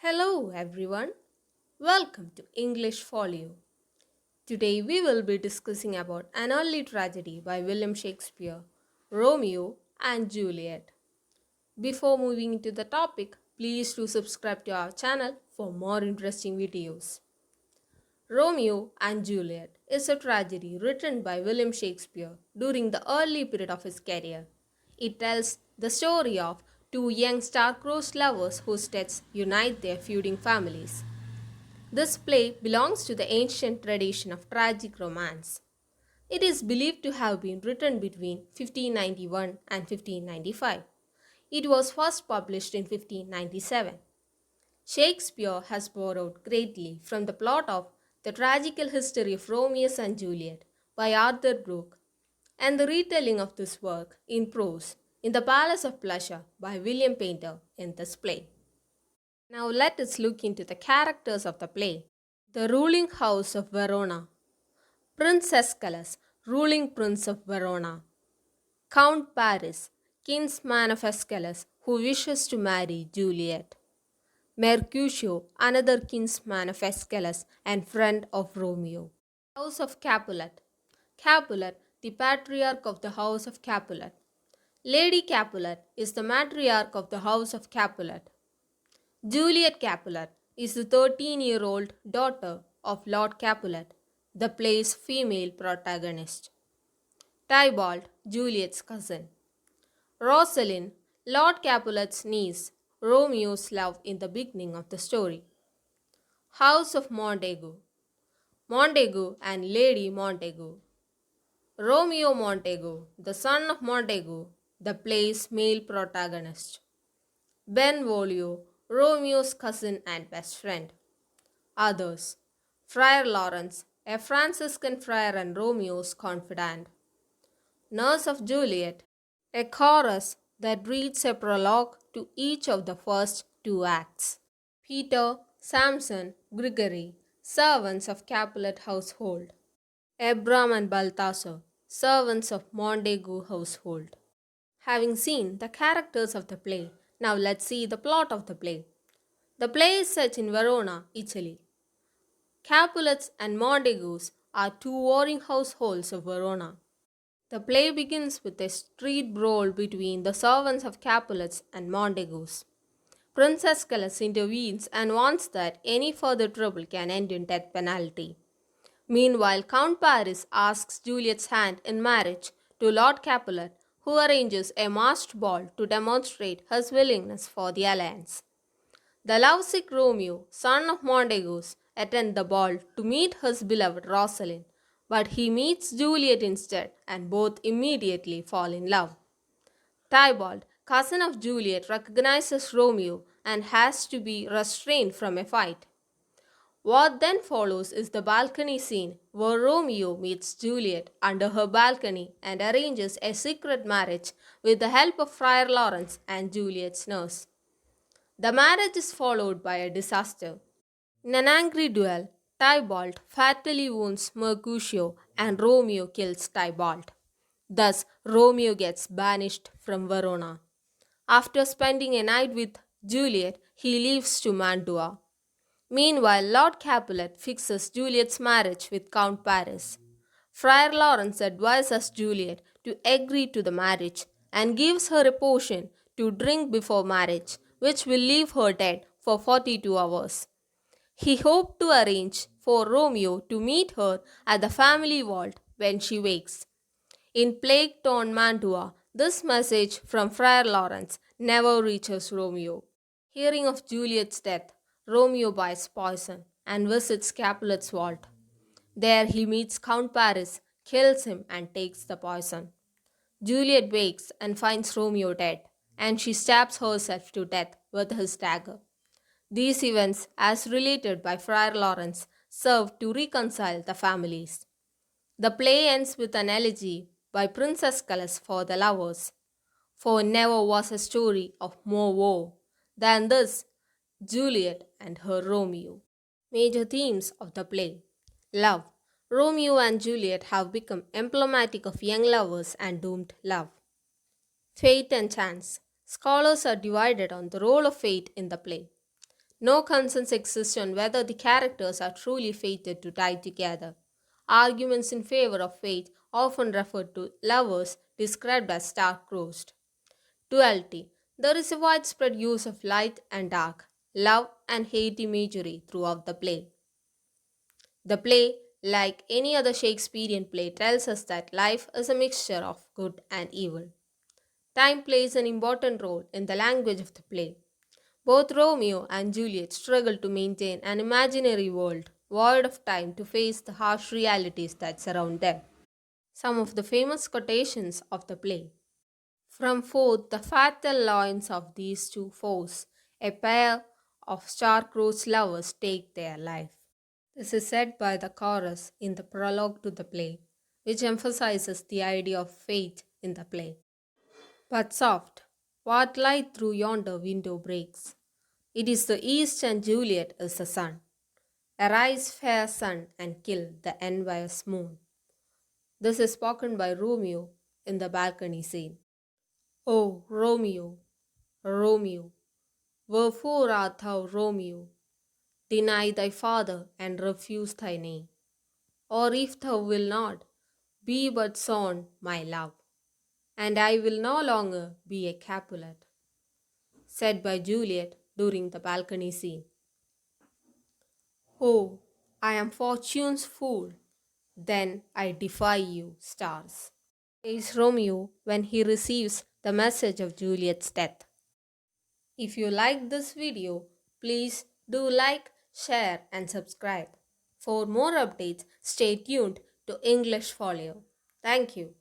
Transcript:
Hello everyone, welcome to English Folio. Today we will be discussing about an early tragedy by William Shakespeare, Romeo and Juliet. Before moving into the topic, please do subscribe to our channel for more interesting videos. Romeo and Juliet is a tragedy written by William Shakespeare during the early period of his career. It tells the story of two young star-crossed lovers whose deaths unite their feuding families. This play belongs to the ancient tradition of tragic romance. It is believed to have been written between 1591 and 1595. It was first published in 1597. Shakespeare has borrowed greatly from the plot of The Tragical History of Romeo and Juliet by Arthur Brooke and the retelling of this work in prose in The Palace of Pleasure by William Painter in this play. Now let us look into the characters of the play. The ruling house of Verona. Prince Escalus, ruling prince of Verona. Count Paris, kinsman of Escalus, who wishes to marry Juliet. Mercutio, another kinsman of Escalus and friend of Romeo. House of Capulet. Capulet, the patriarch of the house of Capulet. Lady Capulet is the matriarch of the house of Capulet. Juliet Capulet is the 13-year-old daughter of Lord Capulet, the play's female protagonist. Tybalt, Juliet's cousin. Rosaline, Lord Capulet's niece, Romeo's love in the beginning of the story. House of Montague. Montague and Lady Montague. Romeo Montague, the son of Montague, the play's male protagonist. Benvolio, Romeo's cousin and best friend. Others. Friar Lawrence, a Franciscan friar and Romeo's confidant. Nurse of Juliet, a chorus that reads a prologue to each of the first two acts. Peter, Samson, Gregory, servants of Capulet household. Abram and Balthasar, servants of Montague household. Having seen the characters of the play, now let's see the plot of the play. The play is set in Verona, Italy. Capulets and Montagues are two warring households of Verona. The play begins with a street brawl between the servants of Capulets and Montagues. Prince Escalus intervenes and warns that any further trouble can end in death penalty. Meanwhile, Count Paris asks Juliet's hand in marriage to Lord Capulet, who arranges a masked ball to demonstrate his willingness for the alliance. The lovesick Romeo, son of Montagues, attends the ball to meet his beloved Rosaline, but he meets Juliet instead and both immediately fall in love. Tybalt, cousin of Juliet, recognizes Romeo and has to be restrained from a fight. What then follows is the balcony scene where Romeo meets Juliet under her balcony and arranges a secret marriage with the help of Friar Lawrence and Juliet's nurse. The marriage is followed by a disaster. In an angry duel, Tybalt fatally wounds Mercutio and Romeo kills Tybalt. Thus, Romeo gets banished from Verona. After spending a night with Juliet, he leaves to Mantua. Meanwhile, Lord Capulet fixes Juliet's marriage with Count Paris. Friar Lawrence advises Juliet to agree to the marriage and gives her a potion to drink before marriage, which will leave her dead for 42 hours. He hoped to arrange for Romeo to meet her at the family vault when she wakes. In plague-torn Mantua, this message from Friar Lawrence never reaches Romeo. Hearing of Juliet's death, Romeo buys poison and visits Capulet's vault. There he meets Count Paris, kills him and takes the poison. Juliet wakes and finds Romeo dead, and she stabs herself to death with his dagger. These events, as related by Friar Lawrence, serve to reconcile the families. The play ends with an elegy by Prince Escalus for the lovers. For never was a story of more woe than this, Juliet and her Romeo. Major themes of the play. Love. Romeo and Juliet have become emblematic of young lovers and doomed love. Fate and chance. Scholars are divided on the role of fate in the play. No consensus exists on whether the characters are truly fated to die together. Arguments in favor of fate often refer to lovers described as star-crossed. Duality. There is a widespread use of light and dark, love and hate imagery throughout the play. The play, like any other Shakespearean play, tells us that life is a mixture of good and evil. Time plays an important role in the language of the play. Both Romeo and Juliet struggle to maintain an imaginary world void of time to face the harsh realities that surround them. Some of the famous quotations of the play. From forth the fatal loins of these two foes, a pair of star-crossed lovers take their life. This is said by the chorus in the prologue to the play, which emphasizes the idea of fate in the play. But soft, what light through yonder window breaks? It is the east and Juliet is the sun. Arise, fair sun, and kill the envious moon. This is spoken by Romeo in the balcony scene. O Romeo, Romeo, wherefore art thou Romeo? Deny thy father and refuse thy name. Or if thou wilt not, be but son, my love, and I will no longer be a Capulet, said by Juliet during the balcony scene. Oh, I am fortune's fool, then I defy you, stars, says Romeo when he receives the message of Juliet's death. If you like this video, please do like, share and subscribe. For more updates, stay tuned to English Folio. Thank you.